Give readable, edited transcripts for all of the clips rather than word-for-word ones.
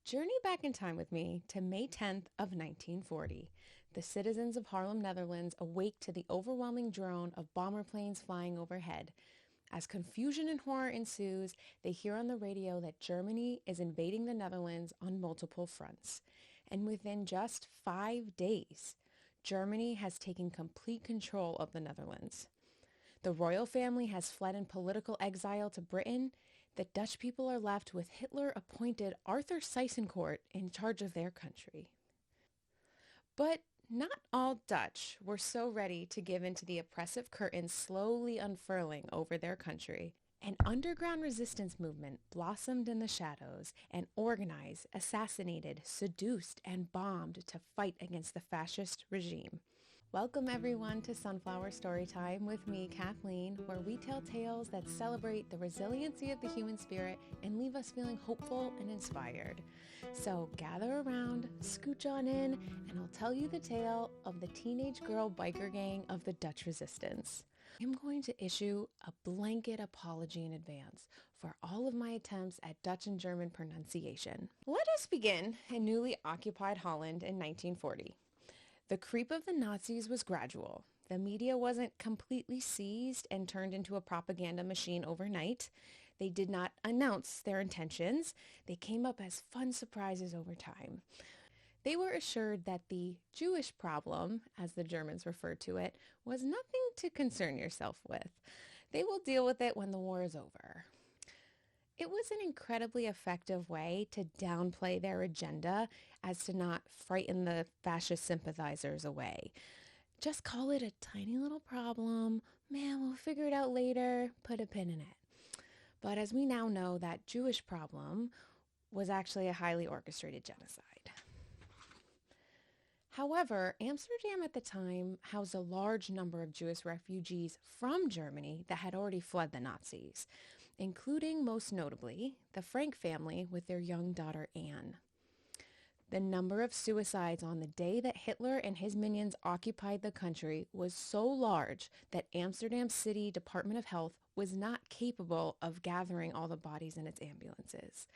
Journey back in time with me to May 10th of 1940. The citizens of Haarlem, Netherlands awake to the overwhelming drone of bomber planes flying overhead. As confusion and horror ensues, they hear on the radio that Germany is invading the Netherlands on multiple fronts. And within just 5 days, Germany has taken complete control of the Netherlands. The royal family has fled in political exile to Britain. The Dutch people are left with Hitler-appointed Arthur Seyss-Inquart in charge of their country. But not all Dutch were so ready to give in to the oppressive curtain slowly unfurling over their country. An underground resistance movement blossomed in the shadows and organized, assassinated, seduced, and bombed to fight against the fascist regime. Welcome everyone to Sunflower Storytime with me, Kathleen, where we tell tales that celebrate the resiliency of the human spirit and leave us feeling hopeful and inspired. So gather around, scooch on in, and I'll tell you the tale of the teenage girl biker gang of the Dutch resistance. I'm going to issue a blanket apology in advance for all of my attempts at Dutch and German pronunciation. Let us begin in newly occupied Holland in 1940. The creep of the Nazis was gradual. The media wasn't completely seized and turned into a propaganda machine overnight. They did not announce their intentions. They came up as fun surprises over time. They were assured that the Jewish problem, as the Germans referred to it, was nothing to concern yourself with. They will deal with it when the war is over. It was an incredibly effective way to downplay their agenda as to not frighten the fascist sympathizers away. Just call it a tiny little problem. Man, we'll figure it out later. Put a pin in it. But as we now know, that Jewish problem was actually a highly orchestrated genocide. However, Amsterdam at the time housed a large number of Jewish refugees from Germany that had already fled the Nazis, including, most notably, the Frank family with their young daughter Anne. The number of suicides on the day that Hitler and his minions occupied the country was so large that Amsterdam City Department of Health was not capable of gathering all the bodies in its ambulances.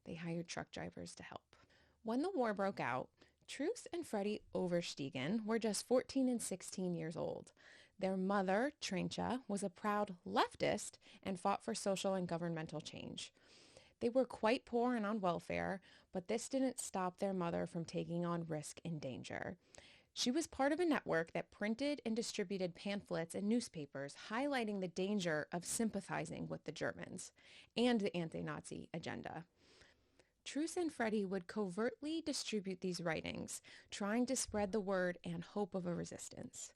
They hired truck drivers to help. When the war broke out, Truus and Freddie Oversteegen were just 14 and 16 years old. Their mother, Treintje, was a proud leftist and fought for social and governmental change. They were quite poor and on welfare, but this didn't stop their mother from taking on risk and danger. She was part of a network that printed and distributed pamphlets and newspapers highlighting the danger of sympathizing with the Germans and the anti-Nazi agenda. Truus and Freddie would covertly distribute these writings, trying to spread the word and hope of a resistance.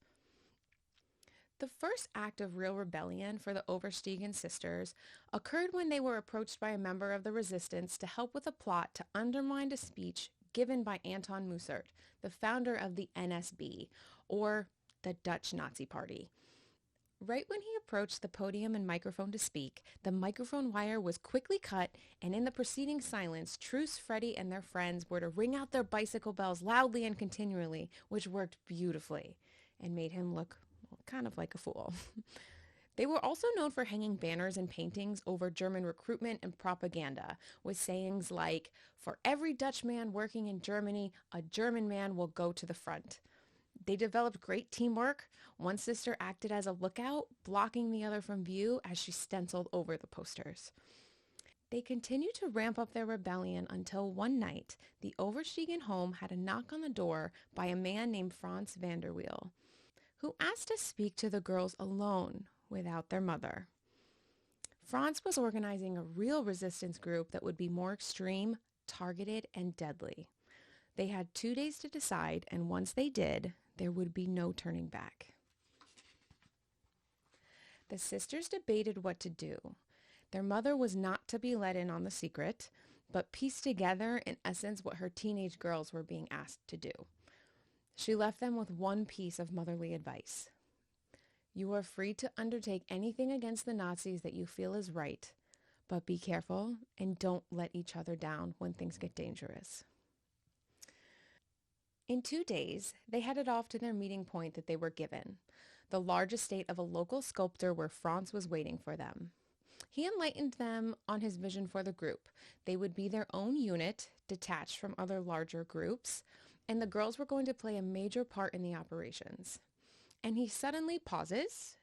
The first act of real rebellion for the Oversteegen sisters occurred when they were approached by a member of the resistance to help with a plot to undermine a speech given by Anton Mussert, the founder of the NSB, or the Dutch Nazi Party. Right when he approached the podium and microphone to speak, the microphone wire was quickly cut, and in the preceding silence, Truus, Freddie, and their friends were to ring out their bicycle bells loudly and continually, which worked beautifully and made him look kind of like a fool. They were also known for hanging banners and paintings over German recruitment and propaganda, with sayings like, "For every Dutch man working in Germany, a German man will go to the front." They developed great teamwork. One sister acted as a lookout, blocking the other from view as she stenciled over the posters. They continued to ramp up their rebellion until one night, the Oversteegen home had a knock on the door by a man named Frans van der Wiel, who asked to speak to the girls alone without their mother. Frans was organizing a real resistance group that would be more extreme, targeted, and deadly. They had 2 days to decide, and once they did, there would be no turning back. The sisters debated what to do. Their mother was not to be let in on the secret, but pieced together, in essence, what her teenage girls were being asked to do. She left them with one piece of motherly advice. You are free to undertake anything against the Nazis that you feel is right, but be careful and don't let each other down when things get dangerous. In 2 days, they headed off to their meeting point that they were given, the large estate of a local sculptor where Frans was waiting for them. He enlightened them on his vision for the group. They would be their own unit, detached from other larger groups, and the girls were going to play a major part in the operations. And he suddenly pauses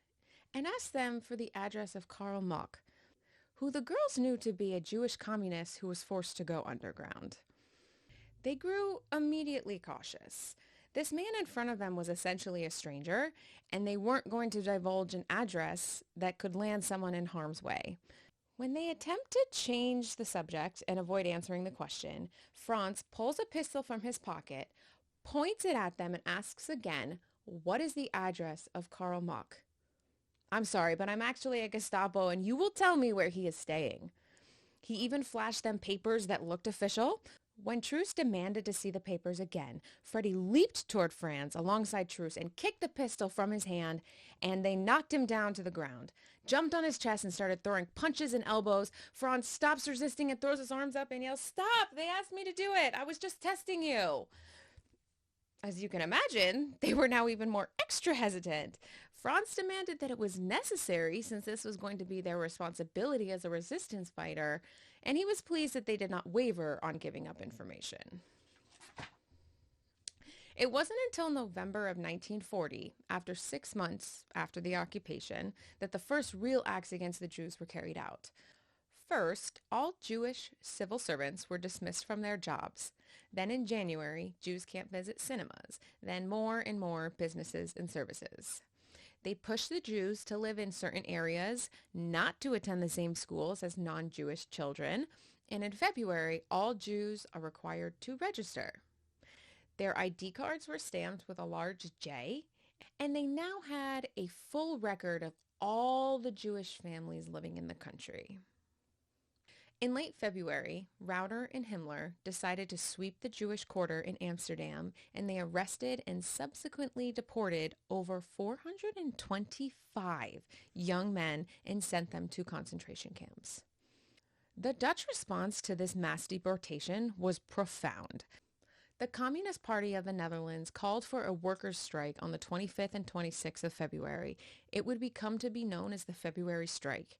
and asks them for the address of Karl Mock, who the girls knew to be a Jewish communist who was forced to go underground. They grew immediately cautious. This man in front of them was essentially a stranger, and they weren't going to divulge an address that could land someone in harm's way. When they attempt to change the subject and avoid answering the question, Franz pulls a pistol from his pocket, points it at them, and asks again, "What is the address of Karl Mock?" "I'm sorry, but I'm actually a Gestapo, and you will tell me where he is staying." He even flashed them papers that looked official. When Truus demanded to see the papers again, Freddie leaped toward Franz alongside Truus and kicked the pistol from his hand, and they knocked him down to the ground, jumped on his chest and started throwing punches and elbows. Franz stops resisting and throws his arms up and yells, "Stop! They asked me to do it! I was just testing you!" As you can imagine, they were now even more extra hesitant. Franz demanded that it was necessary since this was going to be their responsibility as a resistance fighter, and he was pleased that they did not waver on giving up information. It wasn't until November of 1940, after 6 months after the occupation, that the first real acts against the Jews were carried out. First, all Jewish civil servants were dismissed from their jobs. Then in January, Jews can't visit cinemas. Then more and more businesses and services. They pushed the Jews to live in certain areas, not to attend the same schools as non-Jewish children. And in February, all Jews are required to register. Their ID cards were stamped with a large J, and they now had a full record of all the Jewish families living in the country. In late February, Rauter and Himmler decided to sweep the Jewish quarter in Amsterdam, and they arrested and subsequently deported over 425 young men and sent them to concentration camps. The Dutch response to this mass deportation was profound. The Communist Party of the Netherlands called for a workers' strike on the 25th and 26th of February. It would become to be known as the February Strike.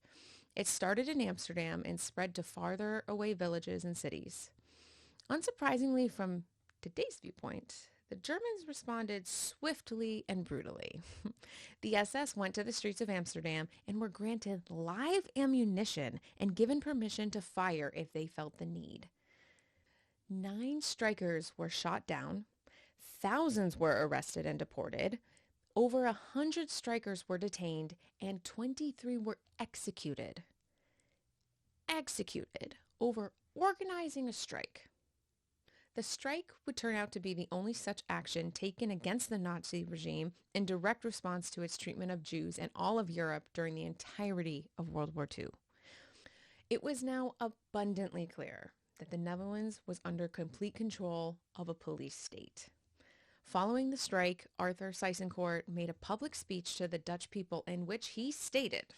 It started in Amsterdam and spread to farther away villages and cities. Unsurprisingly, from today's viewpoint, the Germans responded swiftly and brutally. The SS went to the streets of Amsterdam and were granted live ammunition and given permission to fire if they felt the need. 9 strikers were shot down, thousands were arrested and deported, over 100 strikers were detained, and 23 were executed. Executed over organizing a strike. The strike would turn out to be the only such action taken against the Nazi regime in direct response to its treatment of Jews in all of Europe during the entirety of World War II. It was now abundantly clear that the Netherlands was under complete control of a police state. Following the strike, Arthur Seyss-Inquart made a public speech to the Dutch people in which he stated,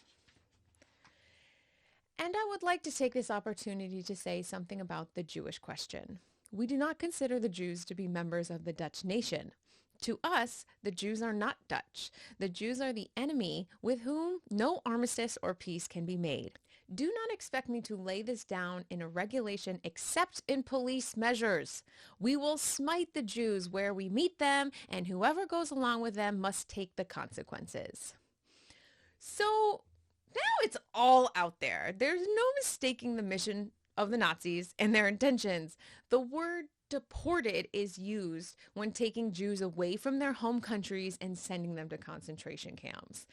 "And I would like to take this opportunity to say something about the Jewish question. We do not consider the Jews to be members of the Dutch nation. To us, the Jews are not Dutch. The Jews are the enemy with whom no armistice or peace can be made. Do not expect me to lay this down in a regulation except in police measures. We will smite the Jews where we meet them, and whoever goes along with them must take the consequences." So now it's all out there. There's no mistaking the mission of the Nazis and their intentions. The word deported is used when taking Jews away from their home countries and sending them to concentration camps.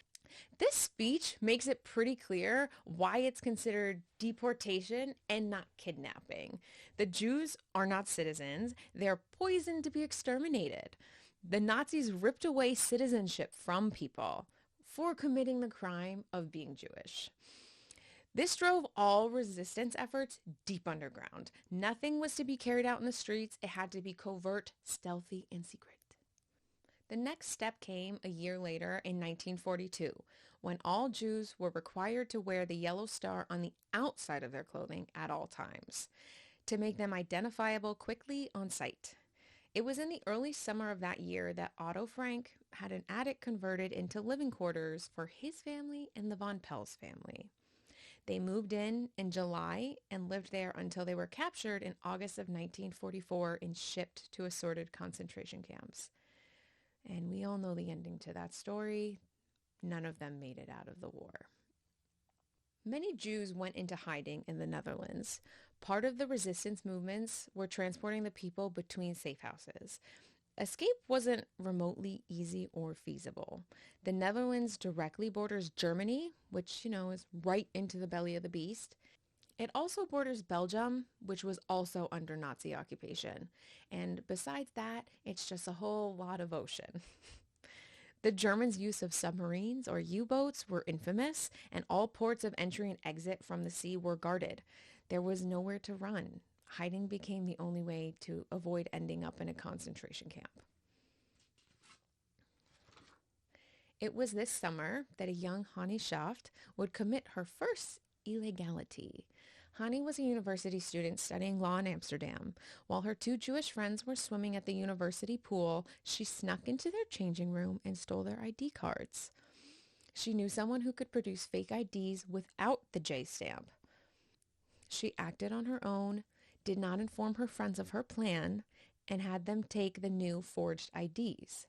This speech makes it pretty clear why it's considered deportation and not kidnapping. The Jews are not citizens. They're poisoned to be exterminated. The Nazis ripped away citizenship from people for committing the crime of being Jewish. This drove all resistance efforts deep underground. Nothing was to be carried out in the streets. It had to be covert, stealthy, and secret. The next step came a year later in 1942, when all Jews were required to wear the yellow star on the outside of their clothing at all times, to make them identifiable quickly on sight. It was in the early summer of that year that Otto Frank had an attic converted into living quarters for his family and the Von Pels family. They moved in July and lived there until they were captured in August of 1944 and shipped to assorted concentration camps. And we all know the ending to that story. None of them made it out of the war. Many Jews went into hiding in the Netherlands. Part of the resistance movements were transporting the people between safe houses. Escape wasn't remotely easy or feasible. The Netherlands directly borders Germany, which, is right into the belly of the beast. It also borders Belgium, which was also under Nazi occupation. And besides that, it's just a whole lot of ocean. The Germans' use of submarines or U-boats were infamous, and all ports of entry and exit from the sea were guarded. There was nowhere to run. Hiding became the only way to avoid ending up in a concentration camp. It was this summer that a young Hannie Schaft would commit her first illegality. Hannie was a university student studying law in Amsterdam. While her two Jewish friends were swimming at the university pool, she snuck into their changing room and stole their ID cards. She knew someone who could produce fake IDs without the J stamp. She acted on her own, did not inform her friends of her plan, and had them take the new forged IDs.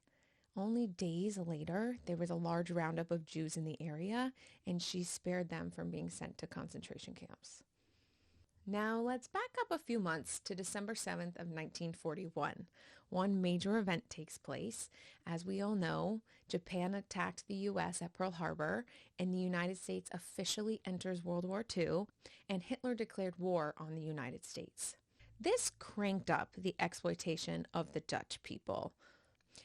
Only days later, there was a large roundup of Jews in the area, and she spared them from being sent to concentration camps. Now let's back up a few months to December 7th of 1941. One major event takes place. As we all know, Japan attacked the U.S. at Pearl Harbor, and the United States officially enters World War II, and Hitler declared war on the United States. This cranked up the exploitation of the Dutch people.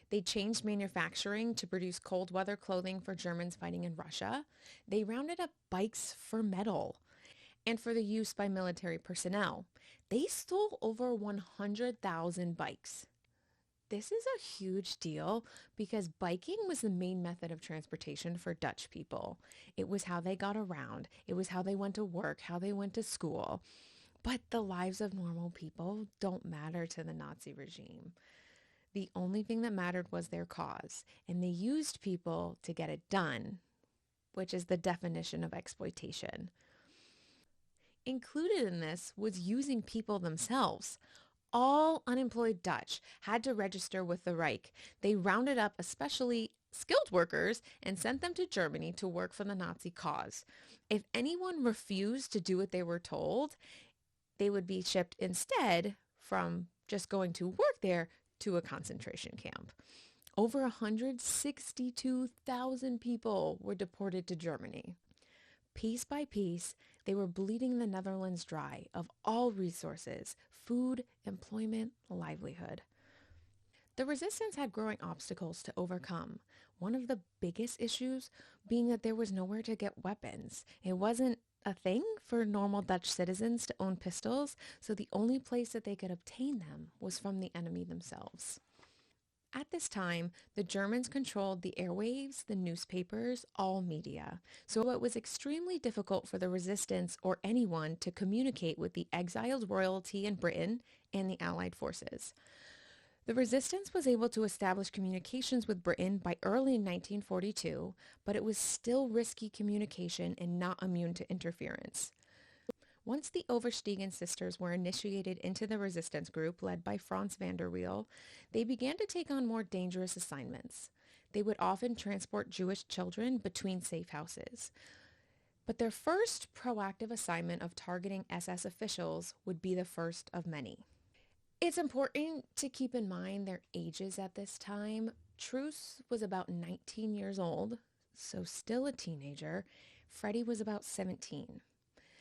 They changed manufacturing to produce cold weather clothing for Germans fighting in Russia. They rounded up bikes for metal and for the use by military personnel. They stole over 100,000 bikes. This is a huge deal because biking was the main method of transportation for Dutch people. It was how they got around. It was how they went to work, how they went to school. But the lives of normal people don't matter to the Nazi regime. The only thing that mattered was their cause, and they used people to get it done, which is the definition of exploitation. Included in this was using people themselves. All unemployed Dutch had to register with the Reich. They rounded up especially skilled workers and sent them to Germany to work for the Nazi cause. If anyone refused to do what they were told, they would be shipped instead from just going to work there to a concentration camp. Over 162,000 people were deported to Germany. Piece by piece, they were bleeding the Netherlands dry of all resources, food, employment, livelihood. The resistance had growing obstacles to overcome. One of the biggest issues being that there was nowhere to get weapons. It wasn't a thing for normal Dutch citizens to own pistols, so the only place that they could obtain them was from the enemy themselves. At this time, the Germans controlled the airwaves, the newspapers, all media, so it was extremely difficult for the resistance or anyone to communicate with the exiled royalty in Britain and the Allied forces. The resistance was able to establish communications with Britain by early 1942, but it was still risky communication and not immune to interference. Once the Oversteegen sisters were initiated into the resistance group led by Franz van der Wiel, they began to take on more dangerous assignments. They would often transport Jewish children between safe houses. But their first proactive assignment of targeting SS officials would be the first of many. It's important to keep in mind their ages at this time. Truus was about 19 years old, so still a teenager. Freddie was about 17.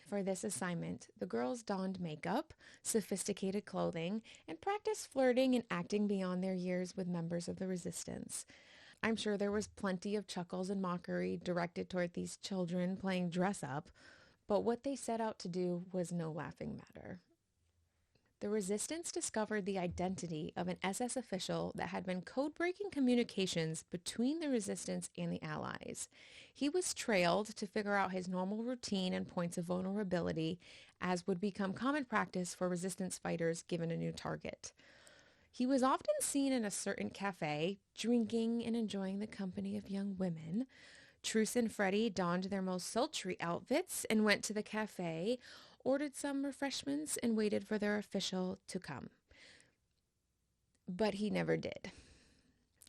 For this assignment, the girls donned makeup, sophisticated clothing, and practiced flirting and acting beyond their years with members of the resistance. I'm sure there was plenty of chuckles and mockery directed toward these children playing dress-up, but what they set out to do was no laughing matter. The resistance discovered the identity of an SS official that had been code-breaking communications between the resistance and the Allies. He was trailed to figure out his normal routine and points of vulnerability, as would become common practice for resistance fighters given a new target. He was often seen in a certain cafe, drinking and enjoying the company of young women. Truus and Freddie donned their most sultry outfits and went to the cafe, ordered some refreshments, and waited for their official to come. But he never did.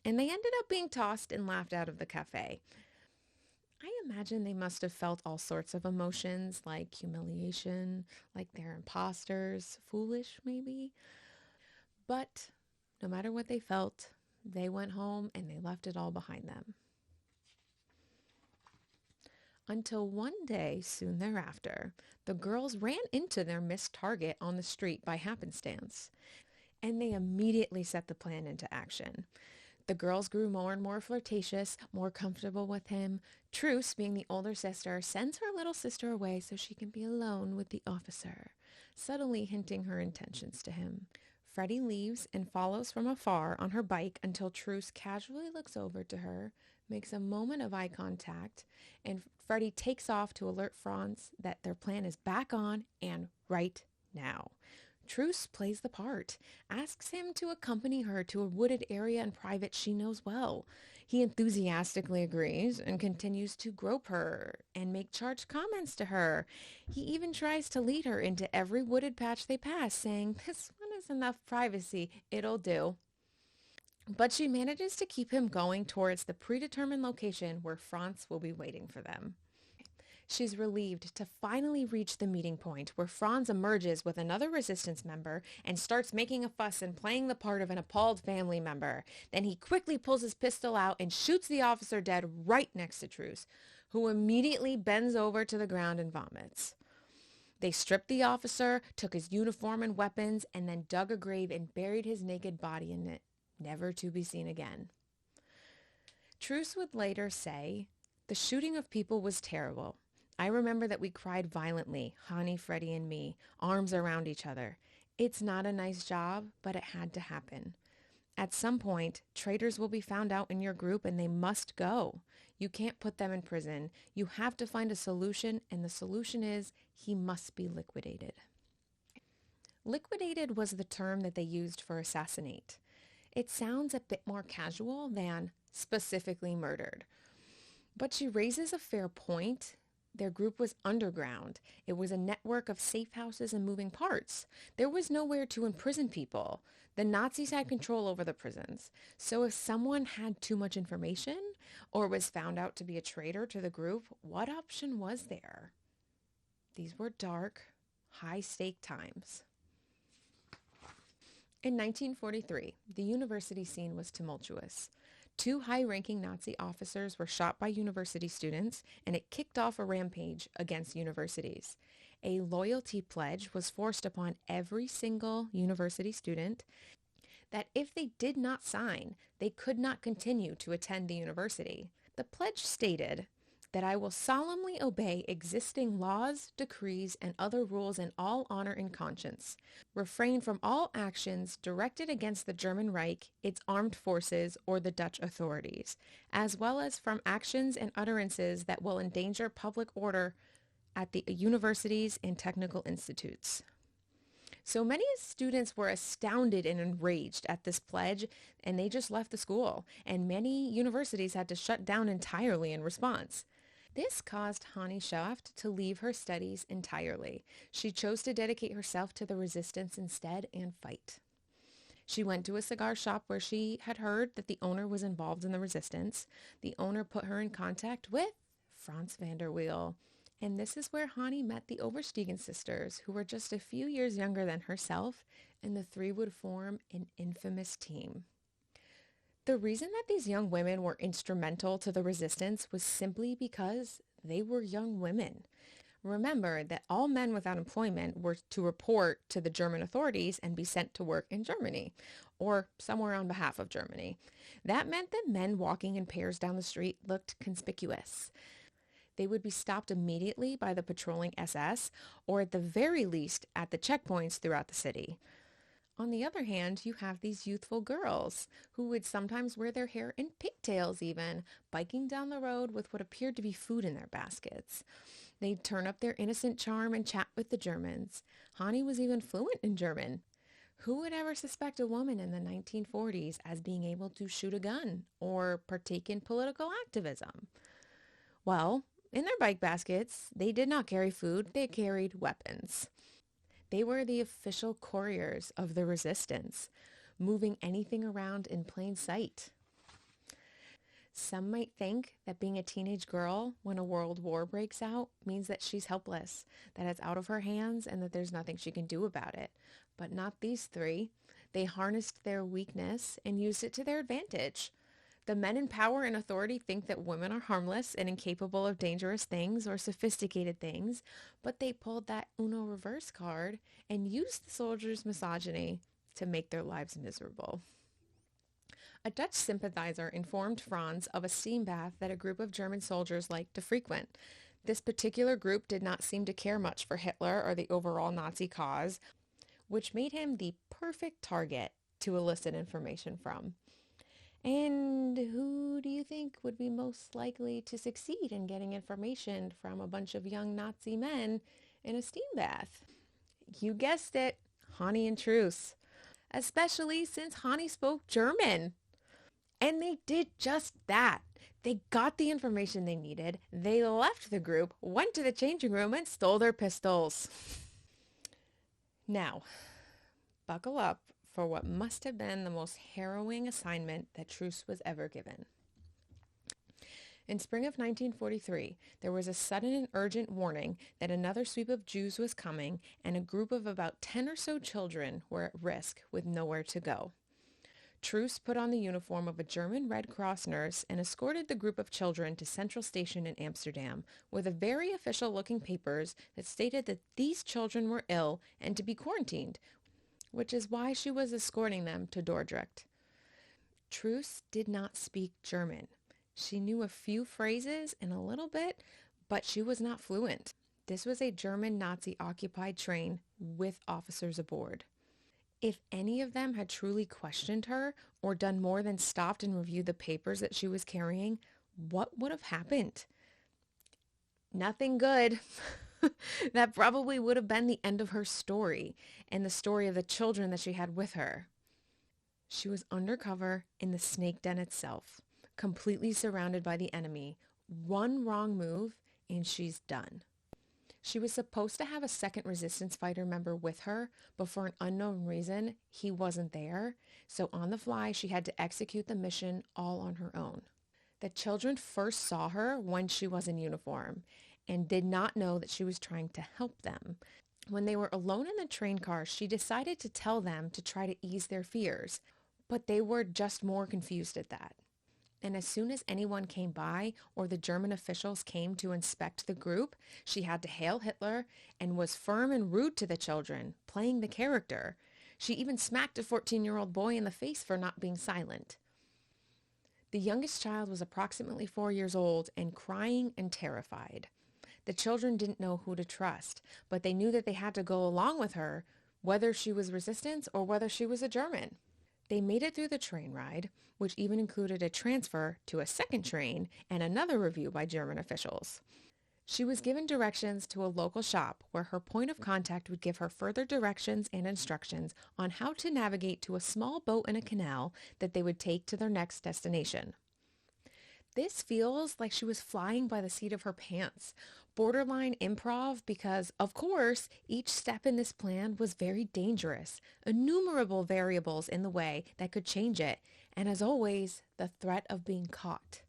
And they ended up being tossed and laughed out of the cafe. I imagine they must have felt all sorts of emotions, like humiliation, like they're imposters, foolish maybe. But no matter what they felt, they went home and they left it all behind them. Until one day, soon thereafter, the girls ran into their missed target on the street by happenstance, and they immediately set the plan into action. The girls grew more and more flirtatious, more comfortable with him. Truus, being the older sister, sends her little sister away so she can be alone with the officer, subtly hinting her intentions to him. Freddie leaves and follows from afar on her bike until Truus casually looks over to her, makes a moment of eye contact, and Freddie takes off to alert Franz that their plan is back on and right now. Truus plays the part, asks him to accompany her to a wooded area in private she knows well. He enthusiastically agrees and continues to grope her and make charged comments to her. He even tries to lead her into every wooded patch they pass, saying, "This one is enough privacy, it'll do." But she manages to keep him going towards the predetermined location where Franz will be waiting for them. She's relieved to finally reach the meeting point where Franz emerges with another resistance member and starts making a fuss and playing the part of an appalled family member. Then he quickly pulls his pistol out and shoots the officer dead right next to Truus, who immediately bends over to the ground and vomits. They stripped the officer, took his uniform and weapons, and then dug a grave and buried his naked body in it, never to be seen again. Truus would later say, "The shooting of people was terrible. I remember that we cried violently, Hannie, Freddie, and me, arms around each other. It's not a nice job, but it had to happen. At some point, traitors will be found out in your group and they must go. You can't put them in prison. You have to find a solution, and the solution is he must be liquidated." Liquidated was the term that they used for assassinate. It sounds a bit more casual than specifically murdered. But she raises a fair point. Their group was underground. It was a network of safe houses and moving parts. There was nowhere to imprison people. The Nazis had control over the prisons. So if someone had too much information or was found out to be a traitor to the group, what option was there? These were dark, high-stake times. In 1943, the university scene was tumultuous. 2 high-ranking Nazi officers were shot by university students, and it kicked off a rampage against universities. A loyalty pledge was forced upon every single university student that if they did not sign, they could not continue to attend the university. The pledge stated that I will solemnly obey existing laws, decrees, and other rules in all honor and conscience, refrain from all actions directed against the German Reich, its armed forces, or the Dutch authorities, as well as from actions and utterances that will endanger public order at the universities and technical institutes. So many students were astounded and enraged at this pledge, and they just left the school, and many universities had to shut down entirely in response. This caused Hannie Schaft to leave her studies entirely. She chose to dedicate herself to the resistance instead and fight. She went to a cigar shop where she had heard that the owner was involved in the resistance. The owner put her in contact with Franz van der Weel. And this is where Hannie met the Oversteegen sisters, who were just a few years younger than herself, and the three would form an infamous team. The reason that these young women were instrumental to the resistance was simply because they were young women. Remember that all men without employment were to report to the German authorities and be sent to work in Germany, or somewhere on behalf of Germany. That meant that men walking in pairs down the street looked conspicuous. They would be stopped immediately by the patrolling SS, or at the very least at the checkpoints throughout the city. On the other hand, you have these youthful girls who would sometimes wear their hair in pigtails even, biking down the road with what appeared to be food in their baskets. They'd turn up their innocent charm and chat with the Germans. Hannie was even fluent in German. Who would ever suspect a woman in the 1940s as being able to shoot a gun or partake in political activism? Well, in their bike baskets, they did not carry food, they carried weapons. They were the official couriers of the resistance, moving anything around in plain sight. Some might think that being a teenage girl when a world war breaks out means that she's helpless, that it's out of her hands and that there's nothing she can do about it. But not these three. They harnessed their weakness and used it to their advantage. The men in power and authority think that women are harmless and incapable of dangerous things or sophisticated things, but they pulled that Uno reverse card and used the soldiers' misogyny to make their lives miserable. A Dutch sympathizer informed Franz of a steam bath that a group of German soldiers liked to frequent. This particular group did not seem to care much for Hitler or the overall Nazi cause, which made him the perfect target to elicit information from. And who do you think would be most likely to succeed in getting information from a bunch of young Nazi men in a steam bath? You guessed it, Hannie and Truus. Especially since Hannie spoke German. And they did just that. They got the information they needed. They left the group, went to the changing room, and stole their pistols. Now, buckle up for what must have been the most harrowing assignment that Truus was ever given. In spring of 1943, there was a sudden and urgent warning that another sweep of Jews was coming, and a group of about 10 or so children were at risk with nowhere to go. Truus put on the uniform of a German Red Cross nurse and escorted the group of children to Central Station in Amsterdam with a very official-looking papers that stated that these children were ill and to be quarantined, which is why she was escorting them to Dordrecht. Truus did not speak German. She knew a few phrases and a little bit, but she was not fluent. This was a German Nazi-occupied train with officers aboard. If any of them had truly questioned her or done more than stopped and reviewed the papers that she was carrying, what would have happened? Nothing good. That probably would have been the end of her story and the story of the children that she had with her. She was undercover in the snake den itself, completely surrounded by the enemy. One wrong move and she's done. She was supposed to have a second resistance fighter member with her, but for an unknown reason, he wasn't there. So on the fly, she had to execute the mission all on her own. The children first saw her when she was in uniform and did not know that she was trying to help them. When they were alone in the train car, she decided to tell them to try to ease their fears, but they were just more confused at that. And as soon as anyone came by or the German officials came to inspect the group, she had to hail Hitler and was firm and rude to the children, playing the character. She even smacked a 14-year-old boy in the face for not being silent. The youngest child was approximately 4 years old and crying and terrified. The children didn't know who to trust, but they knew that they had to go along with her, whether she was resistance or whether she was a German. They made it through the train ride, which even included a transfer to a second train and another review by German officials. She was given directions to a local shop where her point of contact would give her further directions and instructions on how to navigate to a small boat in a canal that they would take to their next destination. This feels like she was flying by the seat of her pants, borderline improv because, of course, each step in this plan was very dangerous, innumerable variables in the way that could change it, and as always, the threat of being caught.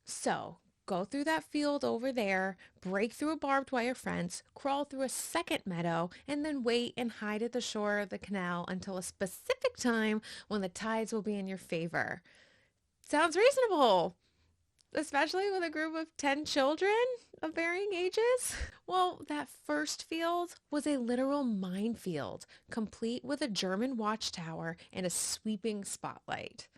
So, go through that field over there, break through a barbed wire fence, crawl through a second meadow, and then wait and hide at the shore of the canal until a specific time when the tides will be in your favor. Sounds reasonable! Especially with a group of 10 children of varying ages? Well, that first field was a literal minefield, complete with a German watchtower and a sweeping spotlight.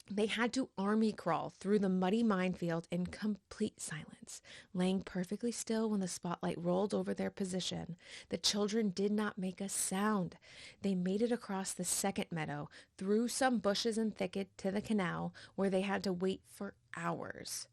They had to army crawl through the muddy minefield in complete silence, laying perfectly still when the spotlight rolled over their position. The children did not make a sound. They made it across the second meadow, through some bushes and thicket to the canal, where they had to wait for hours.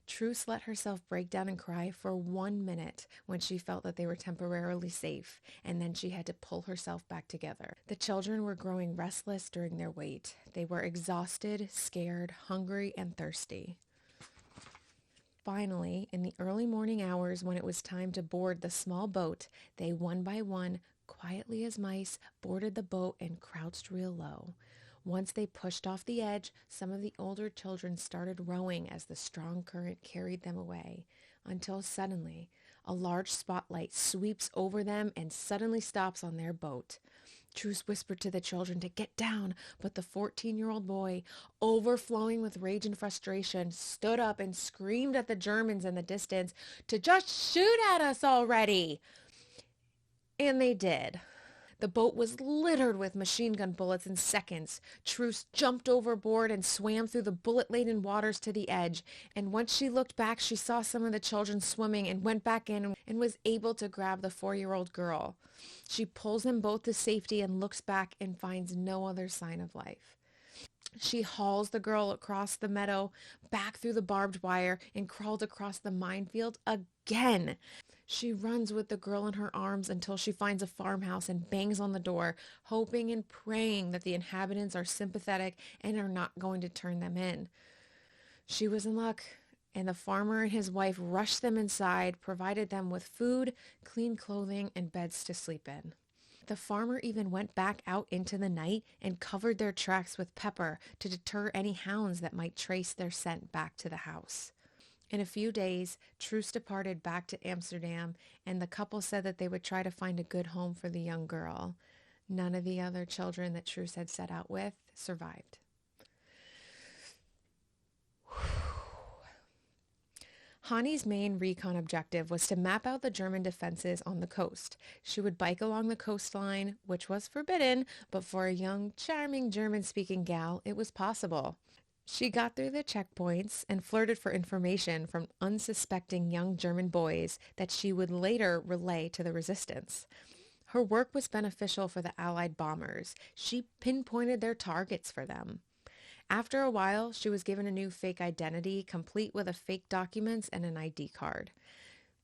Truus let herself break down and cry for 1 minute when she felt that they were temporarily safe, and then she had to pull herself back together. The children were growing restless during their wait. They were exhausted, scared, hungry, and thirsty. Finally, in the early morning hours when it was time to board the small boat, they one by one, quietly as mice, boarded the boat and crouched real low. Once they pushed off the edge, some of the older children started rowing as the strong current carried them away, until suddenly a large spotlight sweeps over them and suddenly stops on their boat. Truus whispered to the children to get down, but the 14-year-old boy, overflowing with rage and frustration, stood up and screamed at the Germans in the distance to just shoot at us already. And they did. The boat was littered with machine gun bullets in seconds. Truus jumped overboard and swam through the bullet-laden waters to the edge. And once she looked back, she saw some of the children swimming and went back in and was able to grab the 4-year-old girl. She pulls them both to safety and looks back and finds no other sign of life. She hauls the girl across the meadow, back through the barbed wire, and crawled across the minefield again. She runs with the girl in her arms until she finds a farmhouse and bangs on the door, hoping and praying that the inhabitants are sympathetic and are not going to turn them in. She was in luck, and the farmer and his wife rushed them inside, provided them with food, clean clothing, and beds to sleep in. The farmer even went back out into the night and covered their tracks with pepper to deter any hounds that might trace their scent back to the house. In a few days, Truus departed back to Amsterdam, and the couple said that they would try to find a good home for the young girl. None of the other children that Truus had set out with survived. Hannie's main recon objective was to map out the German defenses on the coast. She would bike along the coastline, which was forbidden, but for a young, charming German-speaking gal, it was possible. She got through the checkpoints and flirted for information from unsuspecting young German boys that she would later relay to the resistance. Her work was beneficial for the Allied bombers. She pinpointed their targets for them. After a while, she was given a new fake identity, complete with a fake documents and an ID card.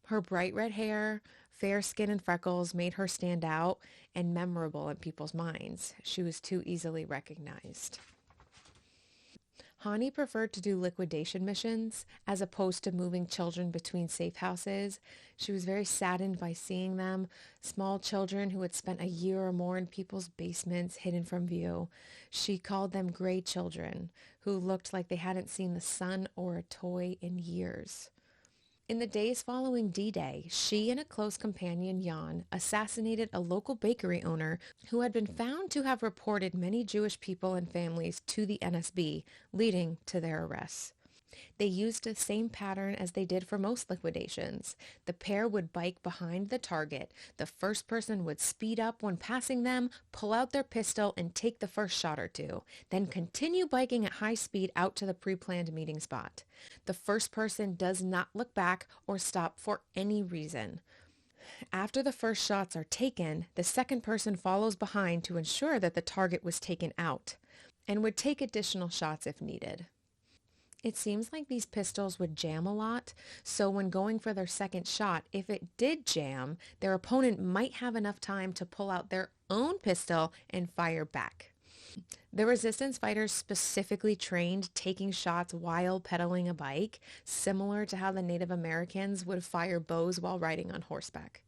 Her bright red hair, fair skin and freckles made her stand out and memorable in people's minds. She was too easily recognized. Hannie preferred to do liquidation missions as opposed to moving children between safe houses. She was very saddened by seeing them, small children who had spent a year or more in people's basements hidden from view. She called them gray children who looked like they hadn't seen the sun or a toy in years. In the days following D-Day, she and a close companion, Jan, assassinated a local bakery owner who had been found to have reported many Jewish people and families to the NSB, leading to their arrests. They used the same pattern as they did for most liquidations. The pair would bike behind the target. The first person would speed up when passing them, pull out their pistol, and take the first shot or two, then continue biking at high speed out to the pre-planned meeting spot. The first person does not look back or stop for any reason. After the first shots are taken, the second person follows behind to ensure that the target was taken out, and would take additional shots if needed. It seems like these pistols would jam a lot, so when going for their second shot, if it did jam, their opponent might have enough time to pull out their own pistol and fire back. The resistance fighters specifically trained taking shots while pedaling a bike, similar to how the Native Americans would fire bows while riding on horseback.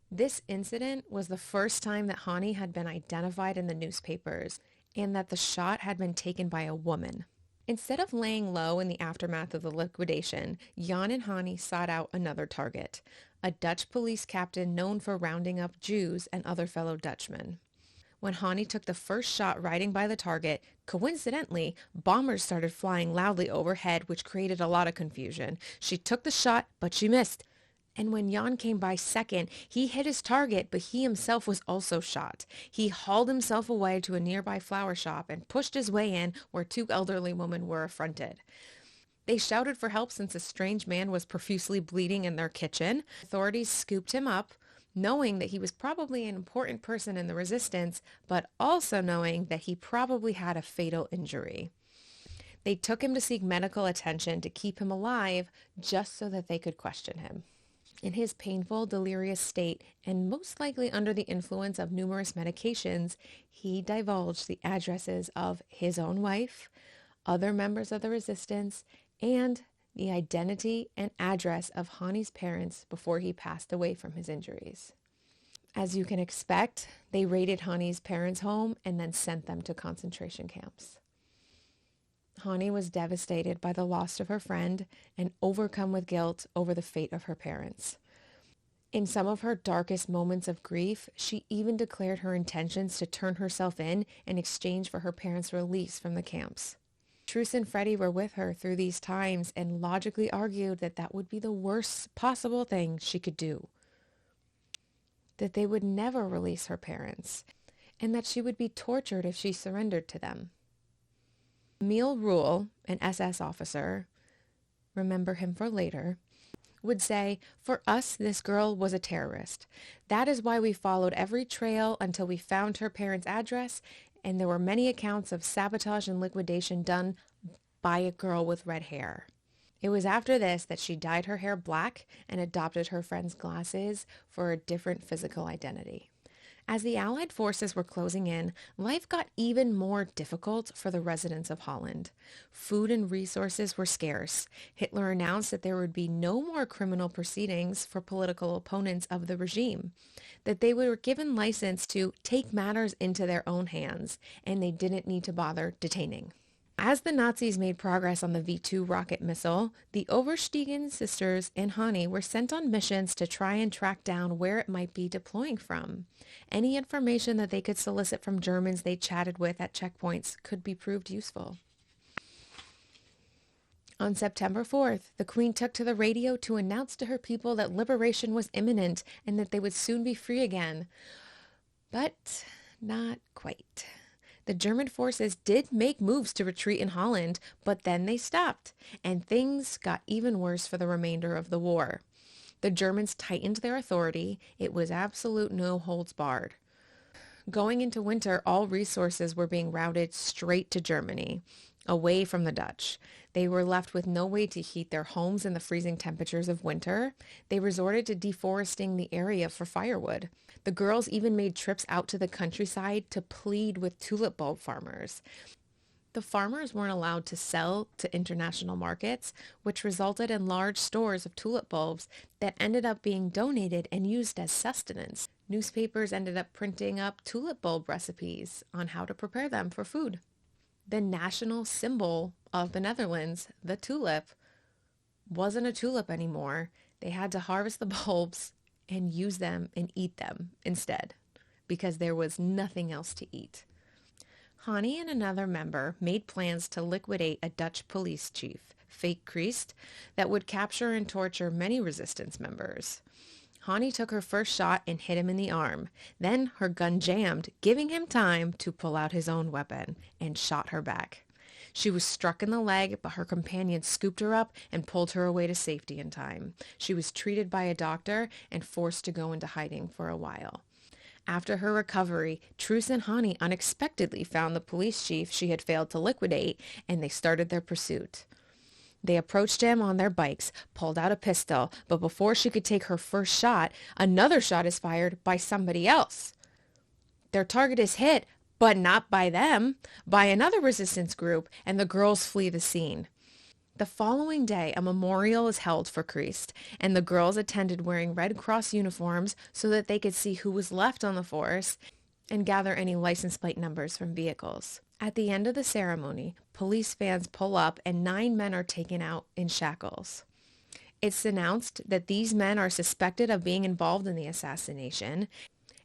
This incident was the first time that Hannie had been identified in the newspapers, and that the shot had been taken by a woman. Instead of laying low in the aftermath of the liquidation, Jan and Hannie sought out another target, a Dutch police captain known for rounding up Jews and other fellow Dutchmen. When Hannie took the first shot riding by the target, coincidentally, bombers started flying loudly overhead, which created a lot of confusion. She took the shot, but she missed. And when Jan came by second, he hit his target, but he himself was also shot. He hauled himself away to a nearby flower shop and pushed his way in where two elderly women were affronted. They shouted for help since a strange man was profusely bleeding in their kitchen. Authorities scooped him up, knowing that he was probably an important person in the resistance, but also knowing that he probably had a fatal injury. They took him to seek medical attention to keep him alive, just so that they could question him. In his painful, delirious state, and most likely under the influence of numerous medications, he divulged the addresses of his own wife, other members of the resistance, and the identity and address of Hannie's parents before he passed away from his injuries. As you can expect, they raided Hannie's parents' home and then sent them to concentration camps. Hannie was devastated by the loss of her friend and overcome with guilt over the fate of her parents. In some of her darkest moments of grief, she even declared her intentions to turn herself in exchange for her parents' release from the camps. Truus and Freddie were with her through these times and logically argued that that would be the worst possible thing she could do. That they would never release her parents, and that she would be tortured if she surrendered to them. Emil Rule, an SS officer, remember him for later, would say, "For us, this girl was a terrorist. That is why we followed every trail until we found her parents' address, and there were many accounts of sabotage and liquidation done by a girl with red hair." It was after this that she dyed her hair black and adopted her friend's glasses for a different physical identity. As the Allied forces were closing in, life got even more difficult for the residents of Holland. Food and resources were scarce. Hitler announced that there would be no more criminal proceedings for political opponents of the regime, that they were given license to take matters into their own hands, and they didn't need to bother detaining. As the Nazis made progress on the V-2 rocket missile, the Oversteegen sisters and Hannie were sent on missions to try and track down where it might be deploying from. Any information that they could solicit from Germans they chatted with at checkpoints could be proved useful. On September 4th, the Queen took to the radio to announce to her people that liberation was imminent and that they would soon be free again. But not quite. The German forces did make moves to retreat in Holland, but then they stopped, and things got even worse for the remainder of the war. The Germans tightened their authority. It was absolute no holds barred. Going into winter, all resources were being routed straight to Germany, away from the Dutch. They were left with no way to heat their homes in the freezing temperatures of winter. They resorted to deforesting the area for firewood. The girls even made trips out to the countryside to plead with tulip bulb farmers. The farmers weren't allowed to sell to international markets, which resulted in large stores of tulip bulbs that ended up being donated and used as sustenance. Newspapers ended up printing up tulip bulb recipes on how to prepare them for food. The national symbol of the Netherlands, the tulip, wasn't a tulip anymore. They had to harvest the bulbs and use them and eat them instead, because there was nothing else to eat. Hannie and another member made plans to liquidate a Dutch police chief, Fake Christ, that would capture and torture many resistance members. Hannie took her first shot and hit him in the arm. Then her gun jammed, giving him time to pull out his own weapon, and shot her back. She was struck in the leg, but her companion scooped her up and pulled her away to safety in time. She was treated by a doctor and forced to go into hiding for a while. After her recovery, Truus and Hannie unexpectedly found the police chief she had failed to liquidate, and they started their pursuit. They approached him on their bikes, pulled out a pistol, but before she could take her first shot, another shot is fired by somebody else. Their target is hit, but not by them, by another resistance group, and the girls flee the scene. The following day, a memorial is held for Christ, and the girls attended wearing Red Cross uniforms so that they could see who was left on the force and gather any license plate numbers from vehicles. At the end of the ceremony, police vans pull up and 9 men are taken out in shackles. It's announced that these men are suspected of being involved in the assassination,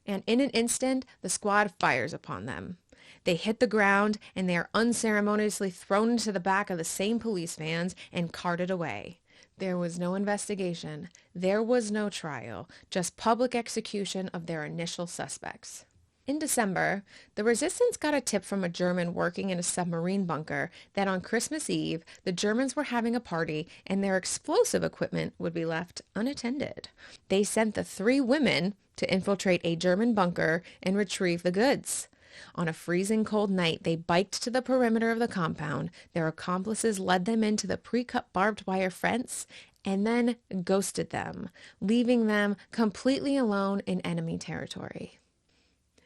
and in an instant, the squad fires upon them. They hit the ground, and they are unceremoniously thrown into the back of the same police vans and carted away. There was no investigation. There was no trial, just public execution of their initial suspects. In December, the resistance got a tip from a German working in a submarine bunker that on Christmas Eve, the Germans were having a party and their explosive equipment would be left unattended. They sent the 3 women to infiltrate a German bunker and retrieve the goods. On a freezing cold night, they biked to the perimeter of the compound. Their accomplices led them into the pre-cut barbed wire fence and then ghosted them, leaving them completely alone in enemy territory.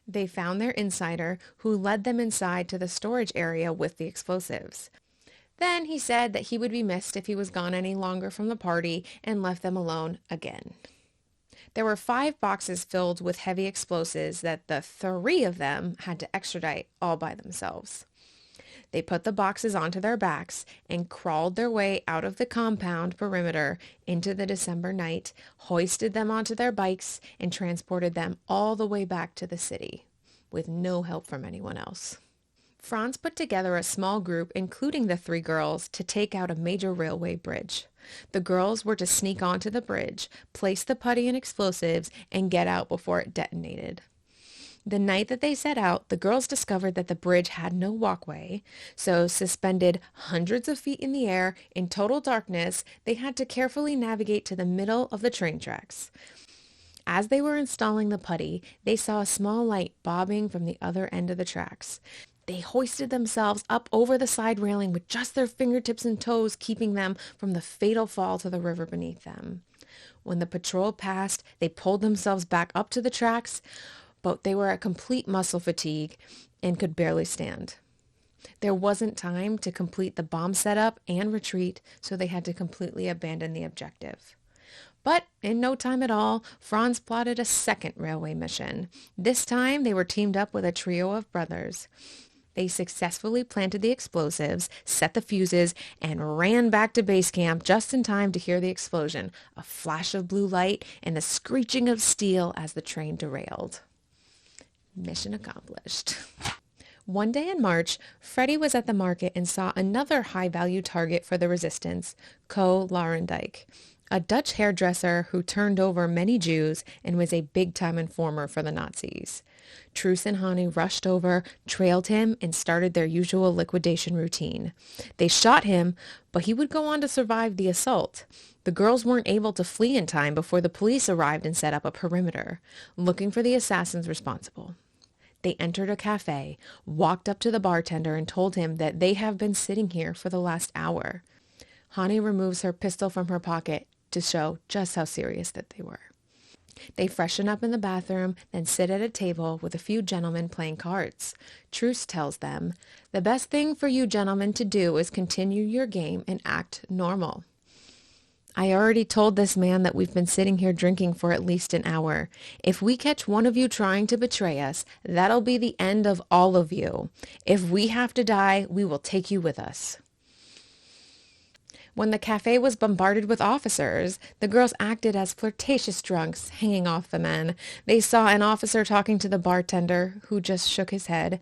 They found their insider, who led them inside to the storage area with the explosives. Then he said that he would be missed if he was gone any longer from the party and left them alone again. There were 5 boxes filled with heavy explosives that the 3 of them had to extradite all by themselves. They put the boxes onto their backs and crawled their way out of the compound perimeter into the December night, hoisted them onto their bikes, and transported them all the way back to the city, with no help from anyone else. Franz put together a small group, including the 3 girls, to take out a major railway bridge. The girls were to sneak onto the bridge, place the putty and explosives, and get out before it detonated. The night that they set out, the girls discovered that the bridge had no walkway, so suspended hundreds of feet in the air in total darkness, they had to carefully navigate to the middle of the train tracks. As they were installing the putty, they saw a small light bobbing from the other end of the tracks. They hoisted themselves up over the side railing with just their fingertips and toes keeping them from the fatal fall to the river beneath them. When the patrol passed, they pulled themselves back up to the tracks, but they were at complete muscle fatigue and could barely stand. There wasn't time to complete the bomb setup and retreat, so they had to completely abandon the objective. But in no time at all, Franz plotted a second railway mission. This time, they were teamed up with a trio of brothers. They successfully planted the explosives, set the fuses, and ran back to base camp just in time to hear the explosion, a flash of blue light, and the screeching of steel as the train derailed. Mission accomplished. One day in March, Freddie was at the market and saw another high-value target for the resistance, Co Laurendijk, a Dutch hairdresser who turned over many Jews and was a big-time informer for the Nazis. Truus and Hannie rushed over, trailed him, and started their usual liquidation routine. They shot him, but he would go on to survive the assault. The girls weren't able to flee in time before the police arrived and set up a perimeter, looking for the assassins responsible. They entered a cafe, walked up to the bartender, and told him that they have been sitting here for the last hour. Hannie removes her pistol from her pocket to show just how serious that they were. They freshen up in the bathroom, then sit at a table with a few gentlemen playing cards. Truus tells them, "The best thing for you gentlemen to do is continue your game and act normal." "I already told this man that we've been sitting here drinking for at least an hour. If we catch one of you trying to betray us, that'll be the end of all of you. If we have to die, we will take you with us." When the cafe was bombarded with officers, the girls acted as flirtatious drunks, hanging off the men. They saw an officer talking to the bartender, who just shook his head,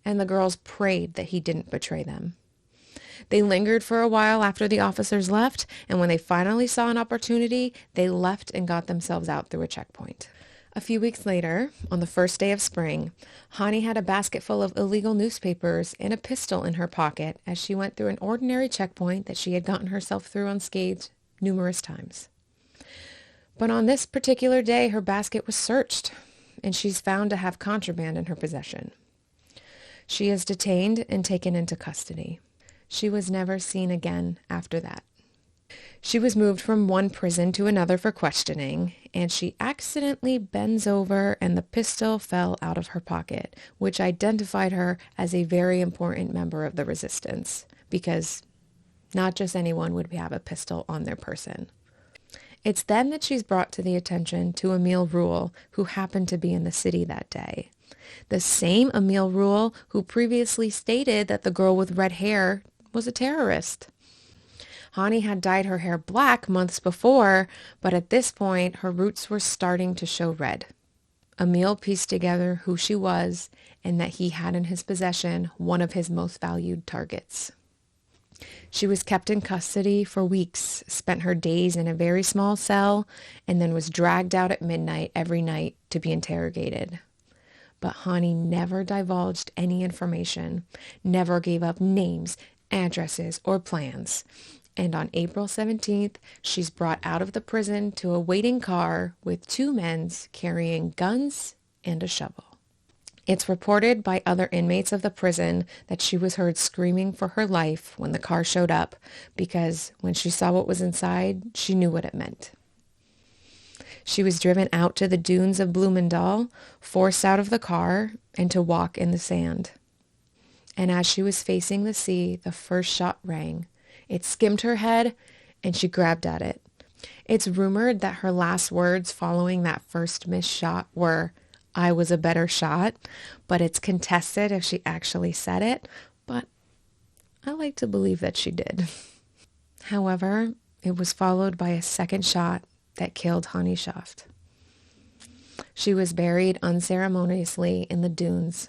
and the girls prayed that he didn't betray them. They lingered for a while after the officers left, and when they finally saw an opportunity, they left and got themselves out through a checkpoint. A few weeks later, on the first day of spring, Hannie had a basket full of illegal newspapers and a pistol in her pocket as she went through an ordinary checkpoint that she had gotten herself through unscathed numerous times. But on this particular day, her basket was searched, and she's found to have contraband in her possession. She is detained and taken into custody. She was never seen again after that. She was moved from one prison to another for questioning, and she accidentally bends over and the pistol fell out of her pocket, which identified her as a very important member of the resistance, because not just anyone would have a pistol on their person. It's then that she's brought to the attention to Emil Rule, who happened to be in the city that day. The same Emil Rule who previously stated that the girl with red hair was a terrorist. Hannie had dyed her hair black months before, but at this point, her roots were starting to show red. Emil pieced together who she was and that he had in his possession one of his most valued targets. She was kept in custody for weeks, spent her days in a very small cell, and then was dragged out at midnight every night to be interrogated. But Hannie never divulged any information, never gave up names, addresses, or plans. And on April 17th, she's brought out of the prison to a waiting car with 2 men carrying guns and a shovel. It's reported by other inmates of the prison that she was heard screaming for her life when the car showed up, because when she saw what was inside, she knew what it meant. She was driven out to the dunes of Bloemendaal, forced out of the car, and to walk in the sand. And as she was facing the sea, the first shot rang. It skimmed her head, and she grabbed at it. It's rumored that her last words following that first missed shot were, "I was a better shot," but it's contested if she actually said it, but I like to believe that she did. However, it was followed by a second shot that killed Hannie Schaft. She was buried unceremoniously in the dunes.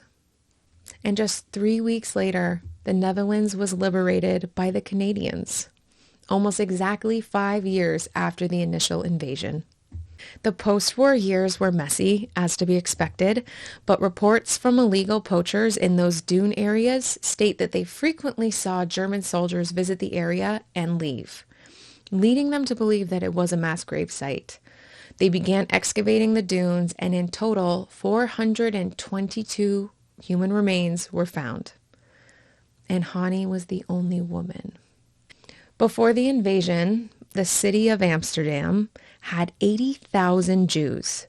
And just 3 weeks later, the Netherlands was liberated by the Canadians, almost exactly 5 years after the initial invasion. The post-war years were messy, as to be expected, but reports from illegal poachers in those dune areas state that they frequently saw German soldiers visit the area and leave, leading them to believe that it was a mass grave site. They began excavating the dunes, and in total, 422 human remains were found. And Hannie was the only woman. Before the invasion, the city of Amsterdam had 80,000 Jews,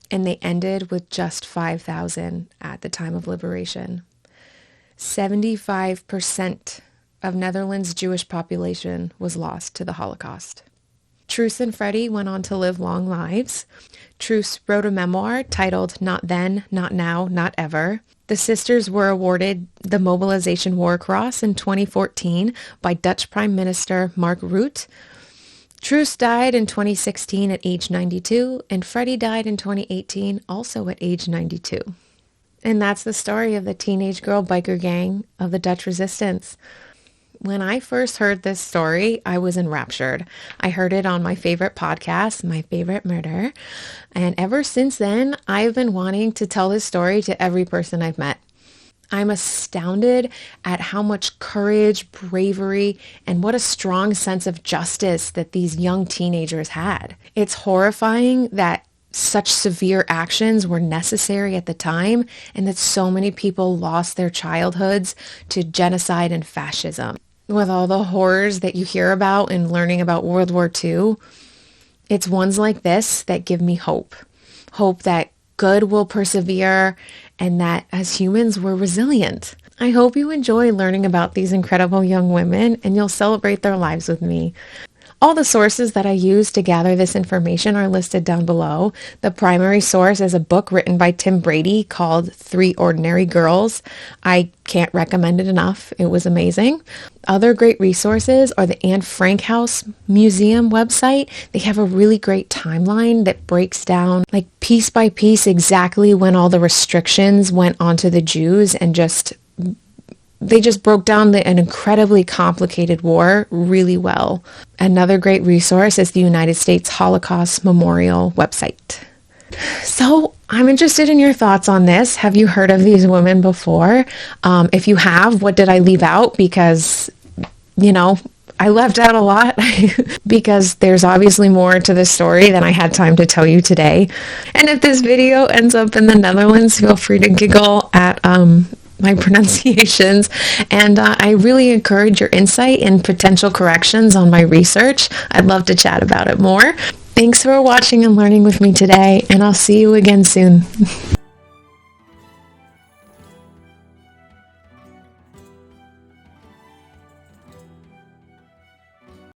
and they ended with just 5,000 at the time of liberation. 75% of Netherlands' Jewish population was lost to the Holocaust. Truus and Freddie went on to live long lives. Truus wrote a memoir titled Not Then, Not Now, Not Ever. The sisters were awarded the Mobilization War Cross in 2014 by Dutch Prime Minister Mark Rutte. Truus died in 2016 at age 92, and Freddie died in 2018, also at age 92. And that's the story of the teenage girl biker gang of the Dutch resistance. When I first heard this story, I was enraptured. I heard it on my favorite podcast, My Favorite Murder. And ever since then, I've been wanting to tell this story to every person I've met. I'm astounded at how much courage, bravery, and what a strong sense of justice that these young teenagers had. It's horrifying that such severe actions were necessary at the time and that so many people lost their childhoods to genocide and fascism. With all the horrors that you hear about in learning about World War II, it's ones like this that give me hope. Hope that good will persevere and that as humans we're resilient. I hope you enjoy learning about these incredible young women and you'll celebrate their lives with me. All the sources that I use to gather this information are listed down below. The primary source is a book written by Tim Brady called 3 Ordinary Girls. I can't recommend it enough. It was amazing. Other great resources are the Anne Frank House Museum website. They have a really great timeline that breaks down like piece by piece exactly when all the restrictions went onto the Jews and they just broke down an incredibly complicated war really well. Another great resource is the United States Holocaust Memorial website. So I'm interested in your thoughts on this. Have you heard of these women before? If you have, what did I leave out? Because, I left out a lot because there's obviously more to the story than I had time to tell you today. And if this video ends up in the Netherlands, feel free to giggle at my pronunciations, and I really encourage your insight and potential corrections on my research. I'd love to chat about it more. Thanks for watching and learning with me today, and I'll see you again soon.